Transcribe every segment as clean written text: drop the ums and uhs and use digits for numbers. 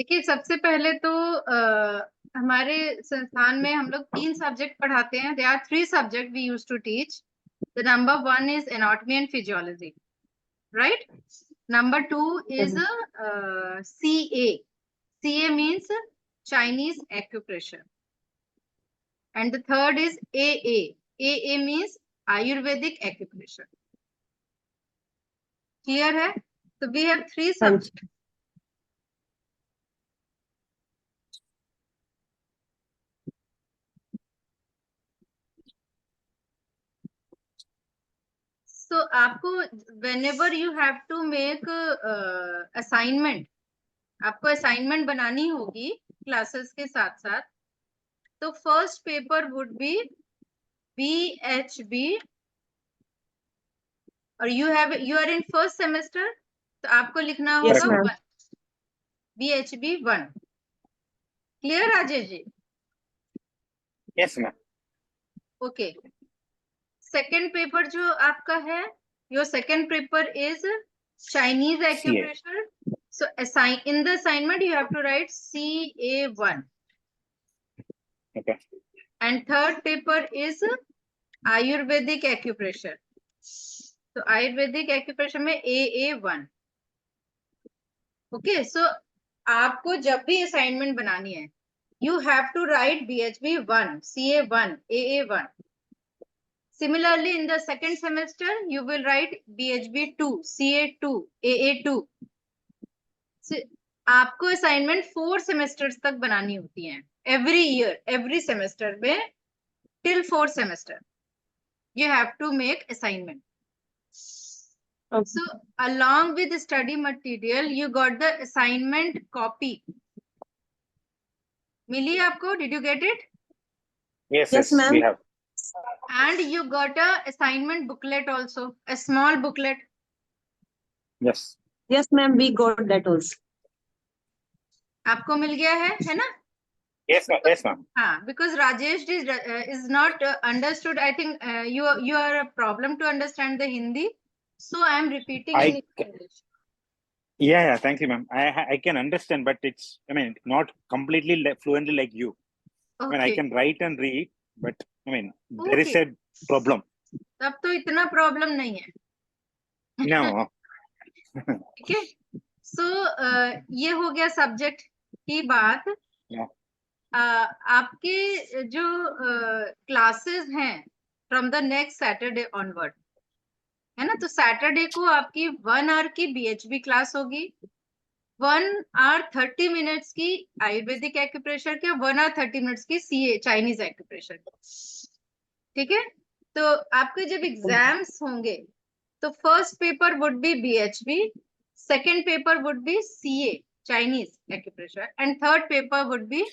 देखिए, सबसे पहले तो हमारे संस्थान में हम लोग 3 सब्जेक्ट पढ़ाते हैं. There are 3 subjects we used to teach. The number 1 is anatomy and physiology, right? Number 2 is CA. CA means Chinese acupressure. And the third is AA. AA means Ayurvedic acupressure. Clear है? So we have 3 subjects. So आपको whenever you have to make assignment, आपको assignment बनानी होगी classes के साथ साथ. तो first paper would be BHB, और you are in first semester, तो आपको लिखना Yes, होगा ma'am. BHB 1. Clear Rajesh ji? Yes, ma'am. Okay. Second paper जो आपका है, your second paper is Chinese acupressure. So in the assignment you have to write CA1. Okay. And third paper is Ayurvedic acupressure. So Ayurvedic acupressure में AA1. Okay, so आपको जब भी assignment बनानी है, you have to write BHB 1, CA1, AA1. Similarly, in the second semester, you will write BHB 2, CA2, AA2. So, आपको assignment 4 semesters तक बनानी होती है. Every year, every semester में till 4 semester, you have to make assignment. Okay. So, along with the study material, you got the assignment copy. मिली आपको? Did you get it? Yes, Yes, yes, ma'am. we have. And you got a assignment booklet also, a small booklet. Yes. Yes, ma'am. We got that also. आपको मिल गया है ना? Yes, ma'am. Yes, ma'am. हाँ, because Rajesh is not understood. I think you are a problem to understand the Hindi, so I am repeating in English. Yeah, thank you, ma'am. I can understand, but it's, I mean, not completely fluently like you. I mean, I can write and read, but I mean, there is a problem. तब तो इतना problem नहीं है. No. ठीक है? So ये हो गया subject की बात. Yeah. आपके जो classes हैं from the next Saturday onward, है ना? तो सैटरडे को आपकी 1 hour की BHB क्लास होगी, 1 hour 30 minutes की आयुर्वेदिक एक्यूप्रेशर के, 1 hour 30 minutes की CA चाइनीज एक्यूप्रेशर. ठीक है? तो आपके जब एग्जाम्स होंगे तो first paper would be BHB, second paper would be CA Chinese acupressure, and third paper would be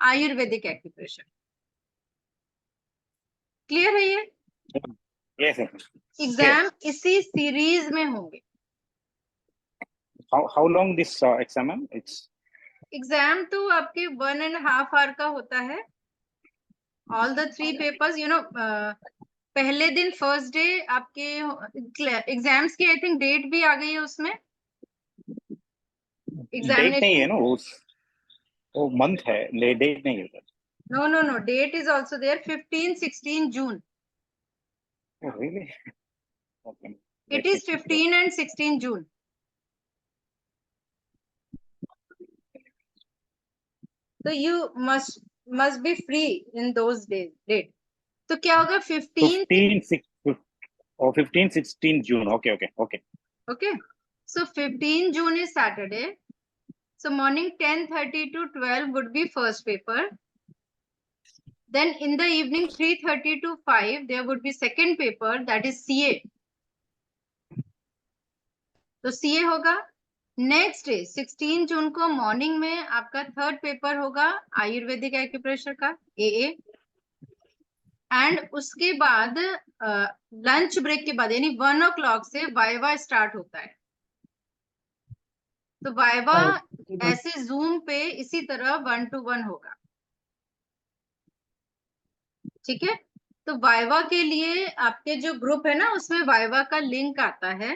Ayurvedic acupressure. Clear है ये? Yes, sir. एग्जाम इसी सीरीज में होंगे. How long this exam, ma'am? It's exam तो आपके 1.5 hour का होता है. All the 3 papers, you know, पहले दिन फर्स्ट डे आपके एग्जाम्स की आई थिंक डेट भी आ गई है उसमें. date नहीं है ना, वो month है, date नहीं है. No, date is also there. 15-16 June. Oh, really? Okay. It is 15 and 16 June. So you must be free in those days. Date. तो क्या होगा? 15-16 June. Okay. So 15 June is Saturday. So morning 10:30 to 12 would be first paper. Then in the evening 3:30 to 5 there would be second paper, that is CA. तो CA होगा. Next day 16 जून को morning में आपका third paper होगा Ayurvedic acupressure का AA. And उसके बाद lunch break के बाद यानी 1 o'clock से वाइवा स्टार्ट होता है. तो वाइवा ऐसे जूम पे इसी तरह 1-to-1 होगा. ठीक है? तो वाइवा के लिए आपके जो ग्रुप है ना, उसमें वाइवा का लिंक आता है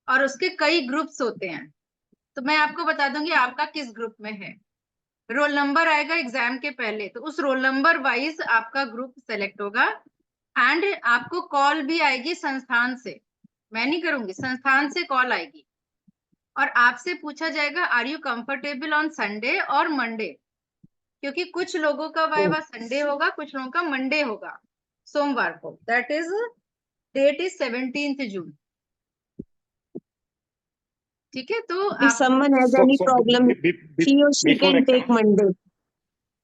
और उसके कई ग्रुप्स होते हैं. तो मैं आपको बता दूंगी आपका किस ग्रुप में है। रोल नंबर आएगा एग्जाम के पहले, तो उस रोल नंबर वाइज आपका ग्रुप सेलेक्ट होगा। एंड आपको कॉल भी आएगी संस्थान से, मैं नहीं करूंगी, संस्थान से कॉल आएगी और आपसे पूछा जाएगा are you comfortable on Sunday और मंडे, क्योंकि कुछ लोगों का वाइवा संडे होगा, कुछ लोगों का मंडे होगा, सोमवार को। दैट इज डेट इज 17 जून। ठीक है, तो If आप someone has So, any so problem, he or she before can take exam, Monday.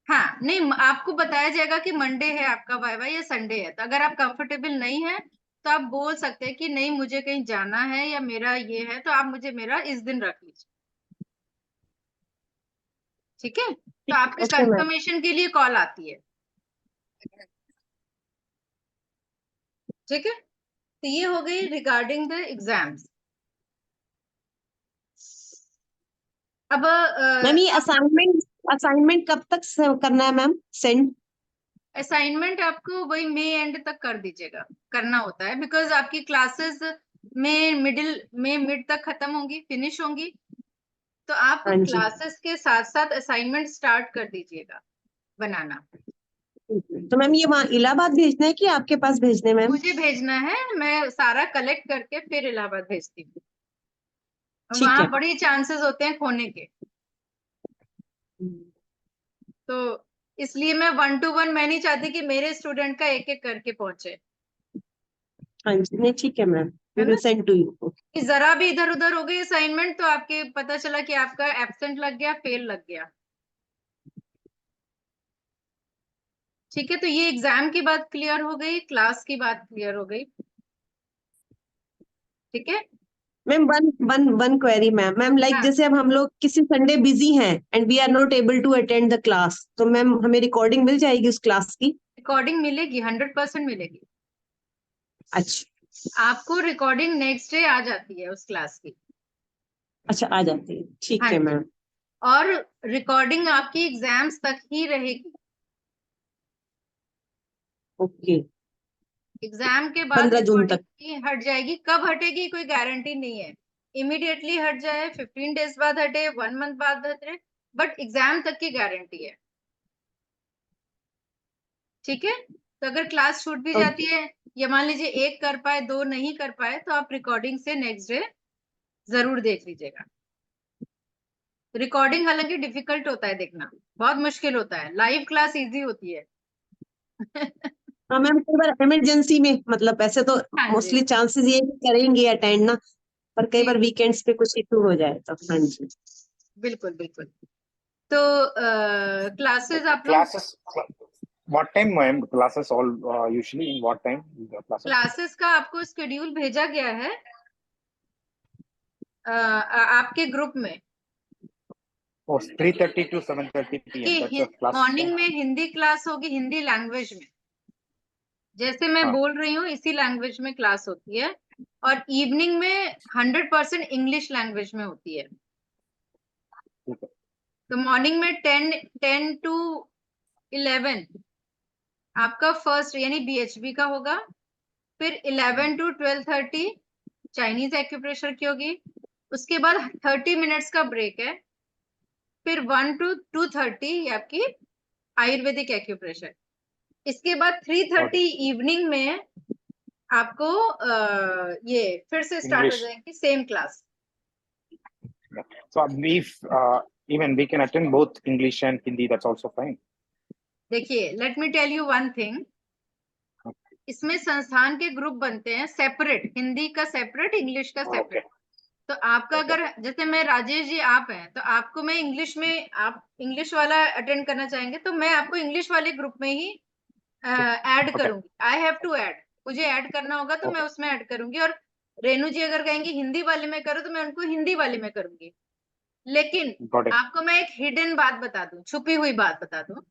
हाँ नहीं, आपको बताया जाएगा कि मंडे है आपका वाइवा या संडे है। तो अगर आप कंफर्टेबल नहीं है तो आप बोल सकते हैं कि नहीं मुझे कहीं जाना है या मेरा ये है, तो आप मुझे मेरा इस दिन रख लीजिए। ठीक है, तो आपके Okay, ma'am. कंफर्मेशन के लिए कॉल आती है। ठीक है, तो ये हो गई रिगार्डिंग द एग्जाम्स। अब मैम ये असाइनमेंट कब तक करना है मैम सेंड? असाइनमेंट आपको वही मई एंड तक कर दीजिएगा, करना होता है, बिकॉज आपकी क्लासेस में मिड तक खत्म होंगी, फिनिश होंगी, तो आप हाँ जी। क्लासेस के साथ साथ असाइनमेंट स्टार्ट कर दीजिएगा बनाना। तो मैम ये वहाँ इलाहाबाद भेजना है कि आपके पास भेजने मैम? मुझे भेजना है, मैं सारा कलेक्ट करके फिर इलाहाबाद भेजती हूँ। ठीक वहां है। बड़ी चांसेस होते हैं खोने के, तो इसलिए मैं 1 to 1 मैं नहीं चाहती कि मेरे स्टूडेंट का एक एक करके पहुंचे, हाँ जी, नहीं ठीक है मैम, वी है विल ना। Send to you. कि जरा भी इधर उधर हो गई असाइनमेंट तो आपके पता चला कि आपका एब्सेंट लग गया, फेल लग गया। ठीक है, तो ये एग्जाम की बात क्लियर हो गई, क्लास की बात क्लियर हो गई। ठीक है, ma'am one one one query ma'am like हाँ जैसे अब हम लोग किसी संडे बिजी हैं and we are not able to attend the class, तो मैम हमें रिकॉर्डिंग मिल जाएगी उस क्लास की? रिकॉर्डिंग मिलेगी, 100% मिलेगी। अच्छा। आपको रिकॉर्डिंग नेक्स्ट डे आ जाती है उस क्लास की। अच्छा आ जाती है, ठीक हाँ है जी, मैम। और रिकॉर्डिंग आपकी एग्जाम्स तक ही रहेगी। ओके। एग्जाम के बाद 15 जून रिकॉर्डिंग तक। की हट जाएगी, कब हटेगी कोई गारंटी नहीं है। इमीडिएटली हट जाए, 15 डेज बाद हटे, 1 मंथ बाद हटे, बट एग्जाम तक की गारंटी है। ठीक है, तो अगर क्लास छूट भी जाती ओके। है या मान लीजिए एक कर पाए, दो नहीं कर पाए, तो आप रिकॉर्डिंग से नेक्स्ट डे जरूर देख लीजिएगा। रिकॉर्डिंग हालांकि डिफिकल्ट होता है देखना, बहुत मुश्किल होता है, लाइव क्लास इजी होती है। हाँ मैम, कई बार इमरजेंसी में मतलब ऐसे तो हाँ जी, मोस्टली चांसेस ये है कि करेंगे अटेंड ना, पर कई जी बार वीकेंड्स पे कुछ इशू हो जाए तो। हाँ जी। बिल्कुल बिल्कुल। तो क्लासेस आप लोग, classes, what time, ma'am? Classes all usually in what time? The classes? Classes का आपको स्केड्यूल भेजा गया है आपके ग्रुप में। Oh, 3:30 to 7:30 p.m. That's कि the class मॉर्निंग time. में हिंदी क्लास होगी, हिंदी लैंग्वेज में, जैसे मैं हाँ, बोल रही हूँ इसी लैंग्वेज में क्लास होती है। और इवनिंग में 100% इंग्लिश लैंग्वेज में होती है। ठीक है। तो मॉर्निंग में 10 to 11 आपका फर्स्ट यानी बीएचबी का होगा, फिर 11 to 12:30 चाइनीज एक्यूप्रेशर की होगी, उसके बाद 30 मिनट्स का ब्रेक है, फिर 1 to 2:30 आपकी आयुर्वेदिक एक्यूप्रेशर, इसके बाद 3:30 इवनिंग में आपको ये फिर से स्टार्ट हो English. जाएगी same class. Yeah. So we even we can attend both English and Hindi. That's also fine. देखिए, let me tell you one thing, इसमें संस्थान के ग्रुप बनते हैं सेपरेट, हिंदी का सेपरेट, इंग्लिश का Okay. सेपरेट। तो आपका Okay. अगर जैसे मैं राजेश जी आप हैं, तो आपको मैं इंग्लिश में, आप इंग्लिश वाला अटेंड करना चाहेंगे तो मैं आपको इंग्लिश वाले ग्रुप में ही ऐड Okay. करूंगी। आई हैव टू ऐड, मुझे ऐड करना होगा तो मैं Okay. उसमें ऐड करूंगी। और रेणु जी अगर कहेंगी हिंदी वाले में करो तो मैं उनको हिंदी वाले में करूंगी। लेकिन Got it. आपको मैं एक हिडन बात बता दूं, छुपी हुई बात बता दूं,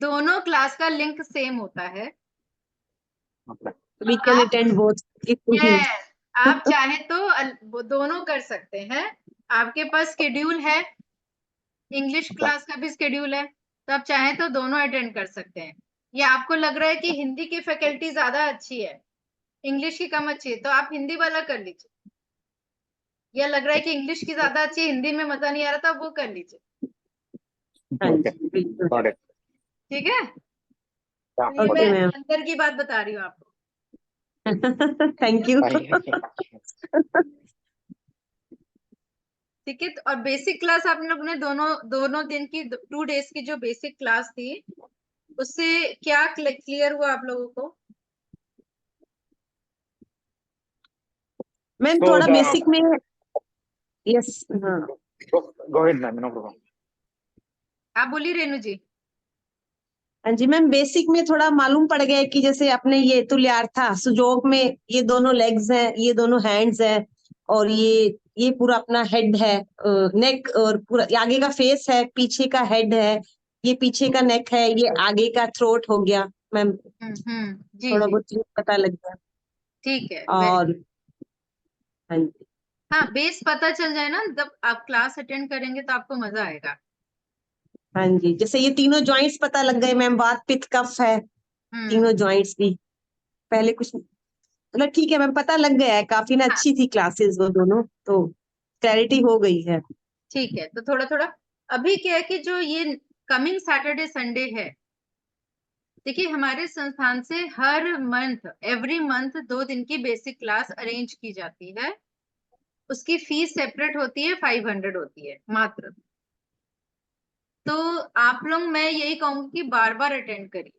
दोनों क्लास का लिंक सेम होता है। Okay. वी कैन आप, attend both if we. Yes, आप चाहे तो वो दोनों कर सकते हैं। आपके पास स्केड्यूल है, इंग्लिश Okay. क्लास का भी स्केड्यूल है, तो आप चाहे तो दोनों अटेंड कर सकते हैं। या आपको लग रहा है कि हिंदी की फैकल्टी ज्यादा अच्छी है, इंग्लिश की कम अच्छी है, तो आप हिंदी वाला कर लीजिए। या लग रहा है कि इंग्लिश की ज्यादा अच्छी, हिंदी में मजा नहीं आ रहा था, वो कर लीजिए। हाँ Okay, जी बिल्कुल। got it. ठीक है, Yeah, तो ये ओके मैं मैम। अंदर की बात बता रही हूँ आपको। Thank you. ठीक है, तो और बेसिक क्लास आप लोग ने दोनों दोनों दिन की 2 डेज की जो बेसिक क्लास थी, उससे क्या क्लियर हुआ आप लोगों को? मैम So थोड़ा the बेसिक में, यस हाँ go ahead, ma'am. No problem. आप बोलिए रेणु जी। हाँ जी मैम, बेसिक में थोड़ा मालूम पड़ गया कि जैसे अपने ये तुल्यार्था सुजोग में ये दोनों लेग्स हैं, ये दोनों हैंड्स हैं, और ये पूरा अपना हेड है, नेक, और पूरा आगे का फेस है, पीछे का हेड है, ये पीछे का नेक है, ये आगे का थ्रोट हो गया मैम। जी थोड़ा जी, बहुत चीज पता लग गया। ठीक है, और हाँ जी। हाँ, बेस पता चल जाए ना, जब आप क्लास अटेंड करेंगे तो आपको मजा आएगा। हाँ जी, जैसे ये तीनों जॉइंट्स पता लग गए मैम, वात पित्त कफ है, तीनों जॉइंट्स भी। पहले कुछ मतलब ठीक है मैम, पता लग गया है, काफी ना हाँ, अच्छी थी क्लासेस वो दोनों, तो क्लैरिटी हो गई है। ठीक है, तो थोड़ा थोड़ा अभी क्या है कि जो ये कमिंग सैटरडे संडे है, देखिए हमारे संस्थान से हर मंथ, एवरी मंथ 2 दिन की बेसिक क्लास अरेंज की जाती है। उसकी फीस सेपरेट होती है, 500 होती है मात्र। तो आप लोग, मैं यही कहूंगी कि बार बार अटेंड करिए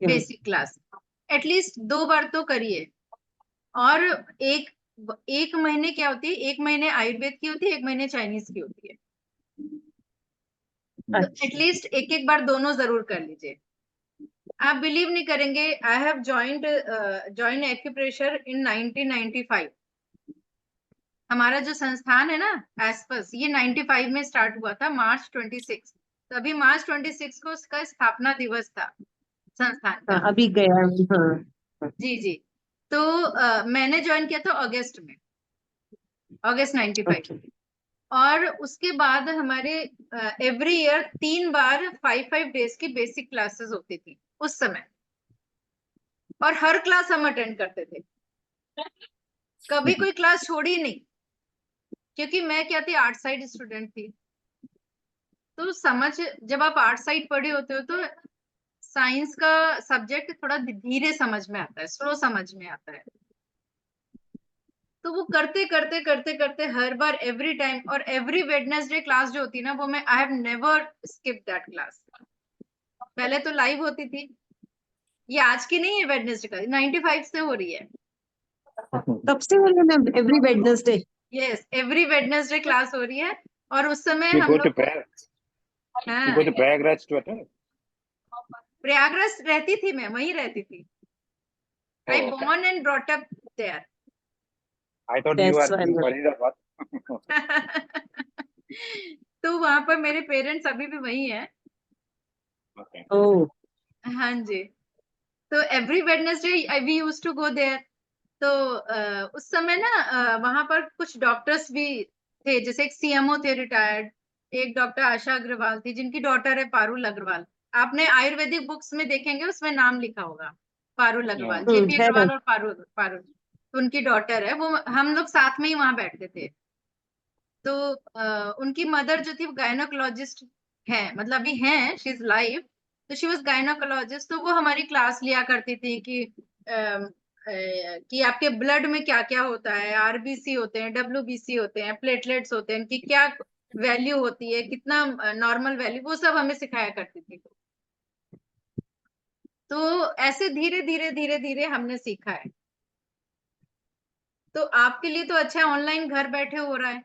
बेसिक क्लास, एटलीस्ट 2 बार तो करिए। और एक एक महीने क्या होती है, एक महीने आयुर्वेद की होती है, एक महीने चाइनीज की होती है। तो अच्छा एटलीस्ट एक एक बार दोनों जरूर कर लीजिए। आप बिलीव नहीं करेंगे, आई हैव जॉइंट एक्यूप्रेशर इन 1995। हमारा जो संस्थान है ना, एस्पस, ये 95 में स्टार्ट हुआ था, मार्च 26। तो अभी मार्च 26 को उसका स्थापना दिवस था संस्थान हाँ, का। अभी गया हाँ। जी जी, तो मैंने ज्वाइन किया था अगस्त में, अगस्त 95। ओके और उसके बाद हमारे एवरी ईयर 3 बार 5 डेज की बेसिक क्लासेस होती थी उस समय, और हर क्लास हम अटेंड करते थे, कभी कोई क्लास छोड़ी नहीं। क्योंकि मैं क्या थी, आर्ट साइड स्टूडेंट थी, तो समझ, जब आप आर्ट साइड पढ़े होते हो तो साइंस का सब्जेक्ट थोड़ा धीरे समझ में आता है, स्लो समझ में आता है। तो वो करते करते करते करते हर बार, एवरी टाइम, और एवरी वेडनेसडे क्लास जो होती है ना, वो मैं, I have never skip that class. पहले तो लाइव होती थी, ये आज की नहीं है वेडनेसडे का, 95 से हो रही है। तब से हो रही है ma'am every Wednesday? Yes, every Wednesday class हो रही है। और उस समय You हम go लोग to को, you go हाँ, to Prayagraj to attend? Prayagraj रहती थी, मैं वहीं रहती थी। I Oh, okay. Born and brought up there. I thought you that's are why in ma'am. Faridabad. तो वहां पर मेरे पेरेंट्स अभी भी वही हैं। Okay. ओह हाँ जी, तो every Wednesday we used to go there. तो उस समय ना वहां पर कुछ डॉक्टर्स भी थे, जैसे एक सीएमओ थे रिटायर्ड, एक डॉक्टर आशा अग्रवाल थी, जिनकी डॉटर है पारुल अग्रवाल। आपने आयुर्वेदिक बुक्स में देखेंगे, उसमें नाम लिखा होगा पारुल अग्रवाल, Yeah. जेपी है मैम। अग्रवाल और पारुल पारुल। तो उनकी डॉटर है वो, हम लोग साथ में ही वहां बैठते थे। तो उनकी मदर जो थी वो गायनोकोलॉजिस्ट है, मतलब अभी हैं, शी इज लाइव। तो शी वाज गायनोकोलॉजिस्ट, तो वो हमारी क्लास लिया करती थी कि आपके ब्लड में क्या क्या होता है, आरबीसी होते हैं, डब्ल्यूबीसी होते हैं, प्लेटलेट्स होते हैं, इनकी क्या वैल्यू होती है, कितना नॉर्मल वैल्यू, वो सब हमें सिखाया करती थी। तो ऐसे धीरे धीरे धीरे धीरे हमने सीखा है। तो आपके लिए तो अच्छा है, ऑनलाइन घर बैठे हो रहा है।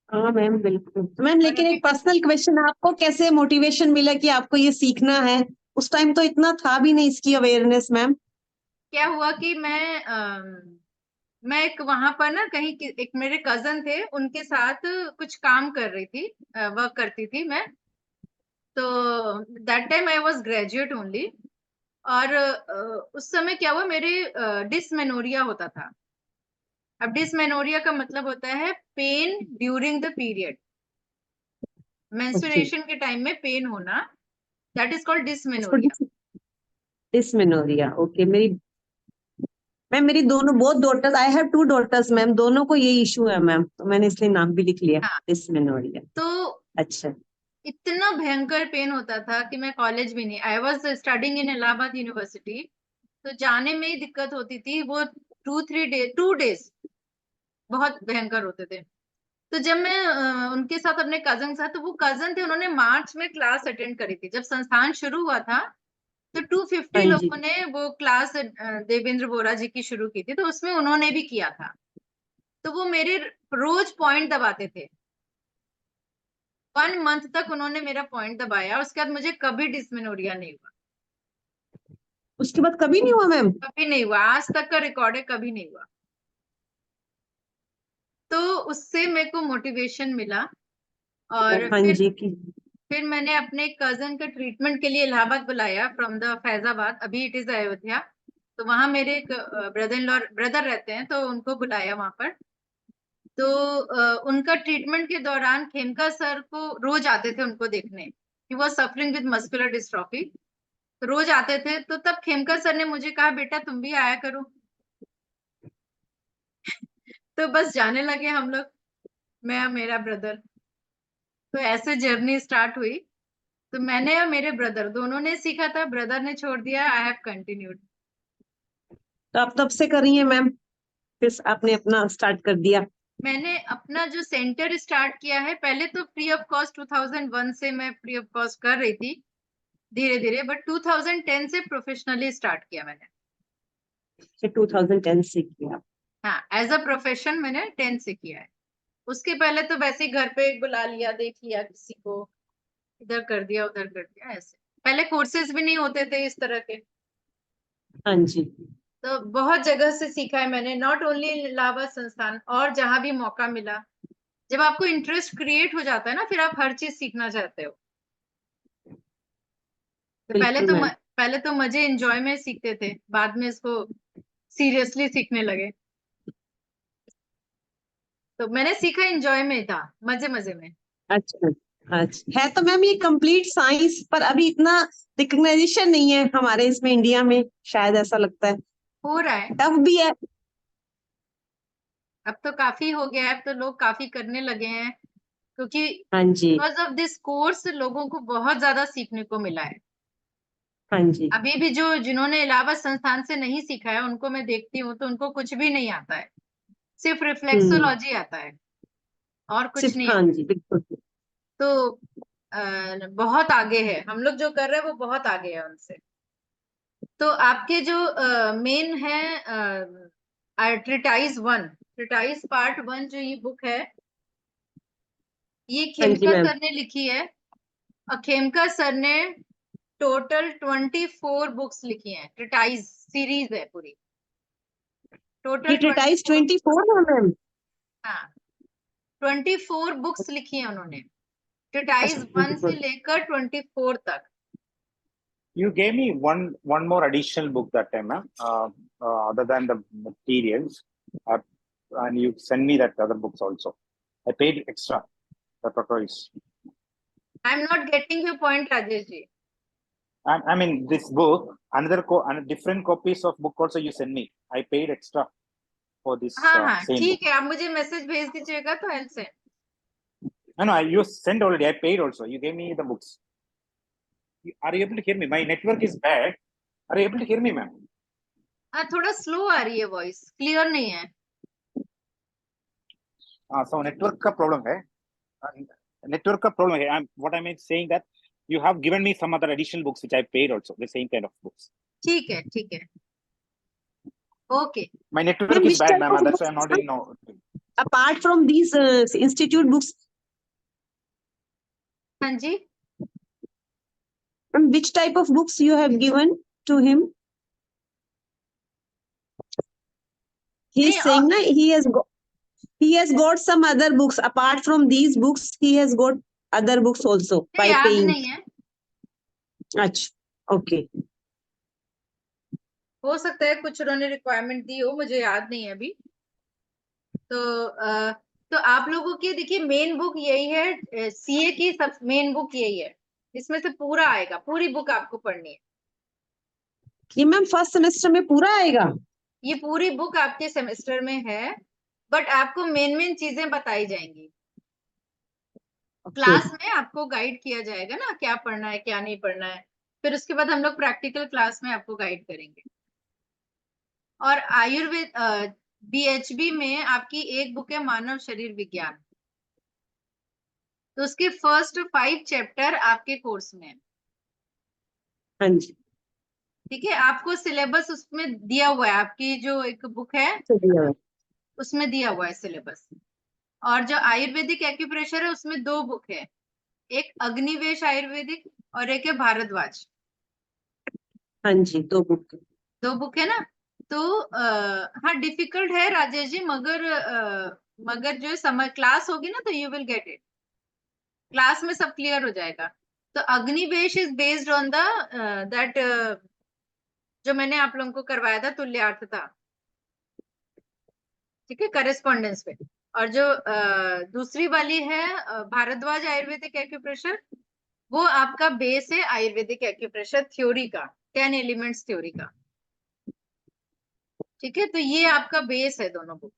हाँ मैम बिल्कुल। तो मैम और लेकिन अभी एक पर्सनल क्वेश्चन, आपको कैसे मोटिवेशन मिला कि आपको ये सीखना है? उस टाइम तो इतना था भी नहीं इसकी अवेयरनेस मैम। क्या हुआ कि मैं एक वहां पर ना कहीं एक मेरे कजन थे, उनके साथ कुछ काम कर रही थी, वर्क करती थी मैं। तो that time I was graduate only. और उस समय क्या हुआ, मेरे डिसमेनोरिया होता था। अब डिसमेनोरिया का मतलब होता है pain during the period, okay, menstruation के टाइम में पेन होना, दैट इज कॉल्ड इसको डिसमेनोरिया। Dysmenorrhoea, okay. मेरी मैम मेरी दोनों both daughters, I have 2 daughters ma'am, दोनों को ये इशू है मैम, तो मैंने इसलिए नाम भी लिख लिया हाँ, डिस्मेनोरिया। तो अच्छा। इतना भयंकर पेन होता था कि मैं कॉलेज भी नहीं, I was studying in Allahabad university, तो जाने में ही दिक्कत होती थी। वो 2 डेज बहुत भयंकर होते थे। तो जब मैं उनके साथ अपने कजन के साथ, तो वो कजन थे, उन्होंने मार्च में क्लास अटेंड करी थी जब संस्थान शुरू हुआ था। तो 250 हाँ जी। लोगों ने वो क्लास देवेंद्र बोरा जी की शुरू की थी, तो उसमें उन्होंने भी किया था। तो वो मेरे रोज पॉइंट दबाते थे। 1 मंथ तक उन्होंने मेरा पॉइंट दबाया, उसके बाद मुझे कभी डिस्मेनोरिया नहीं हुआ। उसके बाद कभी नहीं हुआ मैम? कभी नहीं हुआ, आज तक का रिकॉर्ड है, कभी नहीं हुआ। तो उससे मेरे को मोटिवेशन मिला, और हाँ फिर जी की। फिर मैंने अपने कजन का ट्रीटमेंट के लिए इलाहाबाद बुलाया फ्रॉम द फैजाबाद, अभी इट इज अयोध्या। तो वहां मेरे एक ब्रदर रहते हैं, तो उनको बुलाया वहां पर। तो उनका ट्रीटमेंट के दौरान खेमका सर को रोज आते थे उनको देखने, कि वो सफरिंग विद मस्कुलर डिस्ट्रॉफी। तो रोज आते थे, तो तब खेमका सर ने मुझे कहा, बेटा तुम भी आया करो। तो बस जाने लगे हम लोग, मैं और मेरा ब्रदर। तो ऐसे जर्नी स्टार्ट हुई। तो मैंने और मेरे ब्रदर दोनों ने सीखा था, ब्रदर ने छोड़ दिया, आई हैव कंटिन्यूड। तो आप तब से कर रही हैं मैम, फिर आपने अपना स्टार्ट कर दिया? मैंने अपना जो सेंटर स्टार्ट किया है, पहले तो फ्री ऑफ कॉस्ट 2001 से मैं फ्री ऑफ कॉस्ट कर रही थी धीरे धीरे, बट 2010 से प्रोफेशनली स्टार्ट किया मैंने। 2010 से किया? हाँ, एज अ प्रोफेशन मैंने 10 से किया है। उसके पहले तो वैसे ही घर पे बुला लिया, देख लिया किसी को, इधर कर दिया उधर कर दिया, ऐसे। पहले कोर्सेज भी नहीं होते थे इस तरह के। हाँ जी। तो बहुत जगह से सीखा है मैंने, नॉट ओनली इलाहाबाद संस्थान, और जहां भी मौका मिला। जब आपको इंटरेस्ट क्रिएट हो जाता है ना, फिर आप हर चीज सीखना चाहते हो। तो बिल्कुल मैम। पहले तो मजे एंजॉय में सीखते थे, बाद में इसको सीरियसली सीखने लगे। तो मैंने सीखा एंजॉय में था, मजे मजे में। अच्छा। अच्छा है तो मैम ये कंप्लीट साइंस, पर अभी इतना रिकग्नाइजेशन नहीं है हमारे इसमें इंडिया में, शायद ऐसा लगता है। हो रहा है, टफ भी है। अब तो काफी हो गया है, अब तो लोग काफी करने लगे हैं, क्योंकि हाँ जी। बिकॉज ऑफ दिस कोर्स लोगों को बहुत ज्यादा सीखने को मिला है। हाँ जी। अभी भी जो जिन्होंने इलाहाबाद संस्थान से नहीं सीखा है, उनको मैं देखती हूँ तो उनको कुछ भी नहीं आता है, सिर्फ हम्म। रिफ्लेक्सोलॉजी आता है, और कुछ सिर्फ नहीं हाँ आता। जी बिल्कुल। तो बहुत आगे है, हम लोग जो कर रहे हैं वो बहुत आगे है उनसे। तो आपके जो मेन है ट्रिटाइज 1, ट्रिटाइज पार्ट 1 जो ये बुक है, ये हाँ जी खेमका मैम। सर ने लिखी है। और खेमका सर ने टोटल 24 बुक्स लिखी हैं, ट्रिटाइज सीरीज है पूरी, ये टोटल ट्रिटाइज 24। 24 है मैम? हाँ, 24 बुक्स लिखी हैं उन्होंने, ट्रिटाइज अच्छा 1 से 24। लेकर 24 तक। You gave me one more additional book that time, ma'am. Other than the materials, uh, and you send me that other books also. I paid extra. The price. I am not getting your point Rajesh ji. I mean this book, and different copies of book also you send me. I paid extra for this हाँ हाँ same book. ठीक है, आप मुझे message भेज दीजिएगा तो I send. No, you sent already. I paid also. You gave me the books. Are you able to hear me? My network is bad. Are you able to hear me, ma'am? हाँ, थोड़ा slow आ रही है voice, clear नहीं है। So network का problem है. Network का problem है. What I mean saying that you have given me some other additional books which I paid also, the same kind of books. ठीक है ठीक है, okay. My network ma'am is which bad, type ma'am. Of That's why I'm books not in. No. Apart from these institute books? हाँ जी, ma'am which type of books you have given to him? He is नहीं saying ना he has got some other books apart from these books, he has got other books also by याद paying. नहीं है, अच्छा okay. हो सकता है कुछ उन्होंने रिक्वायरमेंट दी हो, मुझे याद नहीं है अभी। तो आप लोगों की देखिए मेन बुक यही है, सीए की सब मेन बुक यही है, इसमें से पूरा आएगा, पूरी बुक आपको पढ़नी है। ये मैम फर्स्ट सेमेस्टर में पूरा आएगा? ये पूरी बुक आपके सेमेस्टर में है, बट आपको मेन चीजें बताई जाएंगी। क्लास में आपको गाइड किया जाएगा ना, क्या पढ़ना है क्या नहीं पढ़ना है, फिर उसके बाद हम लोग प्रैक्टिकल क्लास में आपको गाइड करेंगे। और आयुर्वेद बीएचबी में आपकी एक बुक है मानव शरीर विज्ञान, तो उसके फर्स्ट 5 चैप्टर आपके कोर्स में है। हाँ जी, ठीक है, आपको सिलेबस उसमें दिया हुआ है, आपकी जो एक बुक है चलिए। उसमें दिया हुआ है सिलेबस। और जो आयुर्वेदिक एक्यूप्रेशर है उसमें 2 बुक है, एक अग्निवेश आयुर्वेदिक और एक है भारद्वाज। हाँ जी, 2 बुक। 2 बुक है ना। तो हाँ डिफिकल्ट है राजेश जी, मगर जो समझ क्लास होगी ना तो you will get it, class में सब क्लियर हो जाएगा। तो Agnivesh is based on the that जो मैंने आप लोगों को करवाया था तुल्यार्थ था, ठीक है, करेस्पॉन्डेंस पे। और जो दूसरी वाली है भारद्वाज आयुर्वेदिक एक्यूप्रेशर, वो आपका बेस है आयुर्वेदिक एक्यूप्रेशर थ्योरी का, 10 एलिमेंट्स थ्योरी का। ठीक है, तो ये आपका बेस है दोनों बुक।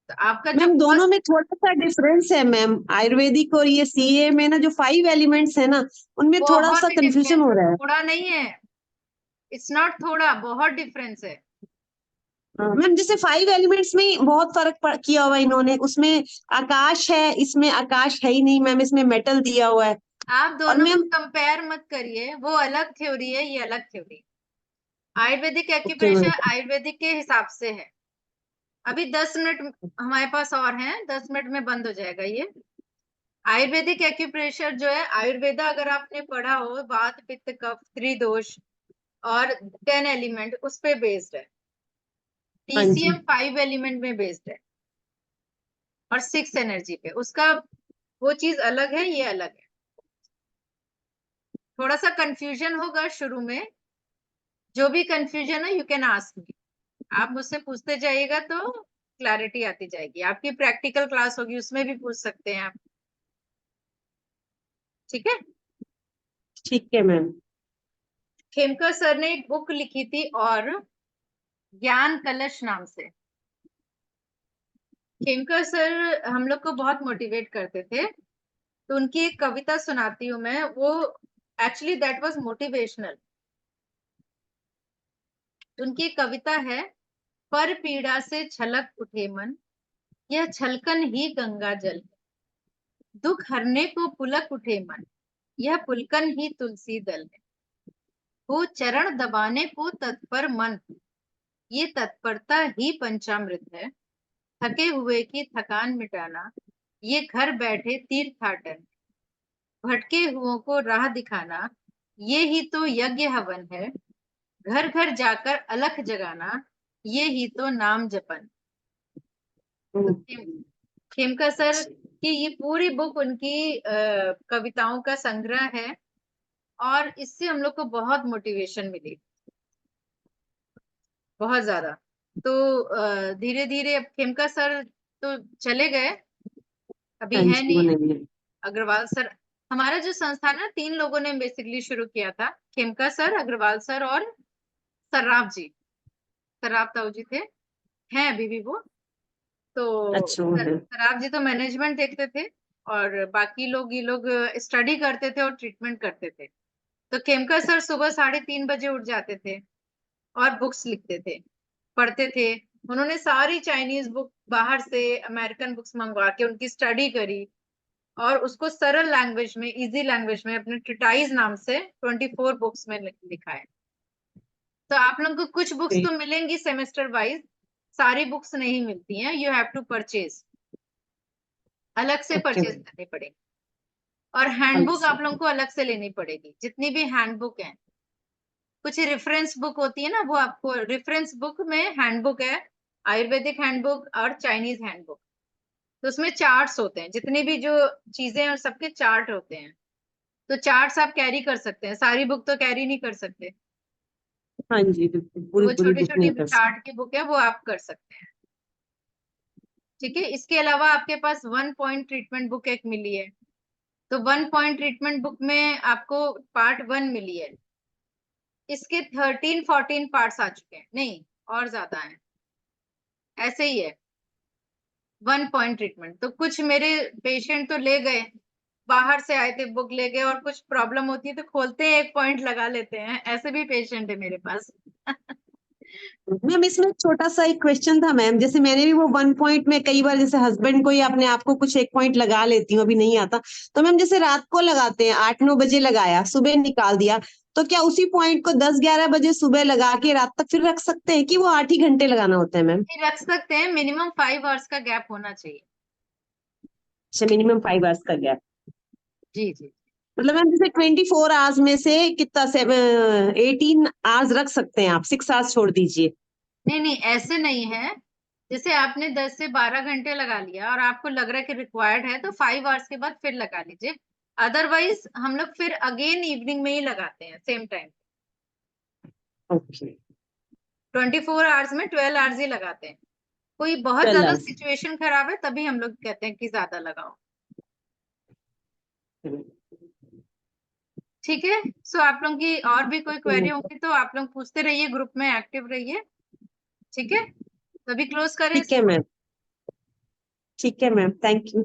तो आपका जो मैम दोनों फर्स्ट, में थोड़ा सा डिफरेंस है मैम, आयुर्वेदिक और ये सीए में ना जो 5 एलिमेंट्स है ना, उनमें थोड़ा बहुत सा कंफ्यूजन डिफरेंस, हो रहा है। थोड़ा नहीं है, इट्स नॉट थोड़ा, बहुत डिफरेंस है। मैम जैसे 5 एलिमेंट्स में ही बहुत फर्क किया हुआ है इन्होंने, उसमें आकाश है, इसमें आकाश है ही नहीं मैम, इसमें मेटल दिया हुआ है। आप और दोनों को मैम कंपेयर मत करिए, वो अलग थ्योरी है, ये अलग theory. Ayurvedic okay ma'am. Acupressure Ayurvedic के हिसाब से है। अभी 10 मिनट हमारे पास और हैं, 10 मिनट में बंद हो जाएगा ये। आयुर्वेदिक एक्यूप्रेशर जो है, आयुर्वेदा अगर आपने पढ़ा हो, वात पित्त कफ त्रिदोष और 10 एलिमेंट उस पे बेस्ड है। हाँ जी। टीसीएम 5 एलिमेंट में बेस्ड है और 6 एनर्जी पे, उसका वो चीज अलग है, ये अलग है। थोड़ा सा कंफ्यूजन होगा शुरू में, जो भी कंफ्यूजन है यू कैन आस्क मी, आप मुझसे पूछते जाइएगा तो क्लैरिटी आती जाएगी। आपकी प्रैक्टिकल क्लास होगी उसमें भी पूछ सकते हैं आप। ठीक है, ठीक है मैम। खेमकर सर ने एक बुक लिखी थी और ज्ञान कलश नाम से। खेमकर सर हम लोग को बहुत मोटिवेट करते थे, तो उनकी एक कविता सुनाती हूँ मैं, वो एक्चुअली दैट वाज मोटिवेशनल। उनकी एक कविता है, पर पीड़ा से छलक उठे मन, यह छलकन ही गंगा जल है। दुख हरने को पुलक उठे मन, यह पुलकन ही तुलसी दल है। हो चरण दबाने को तत्पर मन, ये तत्परता ही पंचामृत है। थके हुए की थकान मिटाना, ये घर बैठे तीर्थाटन। भटके हुओं को राह दिखाना, ये ही तो यज्ञ हवन है। घर घर जाकर अलख जगाना, ये ही तो नाम जपन। तो खेमका सर की ये पूरी बुक उनकी कविताओं का संग्रह है, और इससे हम लोग को बहुत मोटिवेशन मिली, बहुत ज्यादा। तो धीरे धीरे अब खेमका सर तो चले गए, अभी हाँ है जी, वो नहीं। नहीं है। अग्रवाल सर, हमारा जो संस्थान है 3 लोगों ने बेसिकली शुरू किया था, खेमका सर, अग्रवाल सर और सर्राफ जी। सर्राफ ताऊ जी थे, हैं अभी भी वो। तो अच्छा वो है। सर्राफ जी तो मैनेजमेंट देखते थे, और बाकी लोग ये लोग स्टडी करते थे और ट्रीटमेंट करते थे। तो खेमका सर सुबह 3:30 बजे उठ जाते थे और बुक्स लिखते थे, पढ़ते थे। उन्होंने सारी चाइनीज बुक बाहर से, अमेरिकन बुक्स मंगवा के उनकी स्टडी करी, और उसको सरल लैंग्वेज में, इजी लैंग्वेज में अपने ट्रिटाइज नाम से 24 बुक्स में लिखा है। तो आप लोगों को कुछ बुक्स तो मिलेंगी सेमेस्टर वाइज, सारी बुक्स नहीं मिलती हैं, यू हैव टू परचेज, अलग से ओके परचेज मैम। करनी पड़ेगी। और हैंडबुक अच्छा। आप लोगों को अलग से लेनी पड़ेगी, जितनी भी हैंडबुक है। कुछ रेफरेंस बुक होती है ना, वो आपको, रेफरेंस बुक में हैंडबुक है, आयुर्वेदिक हैंडबुक और चाइनीज हैंडबुक। तो उसमें चार्ट्स होते हैं, जितनी भी जो चीजें हैं सबके चार्ट होते हैं। तो चार्ट्स आप कैरी कर सकते हैं, सारी बुक तो कैरी नहीं कर सकते। हाँ जी, बिल्कुल तो पूरी वो पूरी छोटी बुक छोटी नहीं कर सकते। चार्ट की बुक है, वो आप कर सकते हैं। ठीक है, इसके अलावा आपके पास 1 पॉइंट ट्रीटमेंट बुक एक मिली है। तो 1 पॉइंट ट्रीटमेंट बुक में आपको पार्ट 1 मिली है, इसके 13-14 पार्ट्स आ चुके हैं, नहीं और ज्यादा है, ऐसे ही है। 1 पॉइंट ट्रीटमेंट। तो कुछ मेरे पेशेंट तो ले गए, बाहर से आए थे, बुक ले गए, और कुछ प्रॉब्लम होती है तो खोलते हैं 1 पॉइंट लगा लेते हैं, ऐसे भी पेशेंट है मेरे पास। मैम इसमें एक छोटा सा एक क्वेश्चन था मैम, जैसे मैंने भी वो 1 पॉइंट में कई बार जैसे हस्बैंड को या अपने आप को कुछ 1 पॉइंट लगा लेती हूँ, अभी नहीं आता, तो मैम जैसे रात को लगाते हैं 8-9 बजे लगाया, सुबह निकाल दिया, तो क्या उसी पॉइंट को 10-11 बजे सुबह लगा के रात तक फिर रख सकते हैं कि वो 8 ही घंटे लगाना होता है मैम? रख सकते हैं, मिनिमम 5 आवर्स का गैप होना चाहिए। अच्छा, मिनिमम 5 आवर्स का गैप। जी जी। मतलब मैम जैसे 24 आवर्स में से कितना 18 आवर्स रख सकते हैं आप, 6 आवर्स छोड़ दीजिए। नहीं नहीं, ऐसे नहीं है। जैसे आपने 10 से 12 घंटे लगा लिया और आपको लग रहा है कि रिक्वायर्ड है, तो 5 आवर्स के बाद फिर लगा लीजिए। अदरवाइज हम लोग फिर अगेन इवनिंग में ही लगाते हैं, सेम टाइम। ओके। 24 आवर्स में 12 आवर्स ही लगाते हैं। कोई बहुत 12 ज्यादा आवर्स। सिचुएशन खराब है तभी हम लोग कहते हैं कि ज्यादा लगाओ। ठीक है। सो आप लोगों की और भी कोई क्वेरी होगी तो आप लोग पूछते रहिए, ग्रुप में एक्टिव रहिए। ठीक है, तभी क्लोज करें ठीक है इसको। मैम, ठीक है मैम, थैंक यू।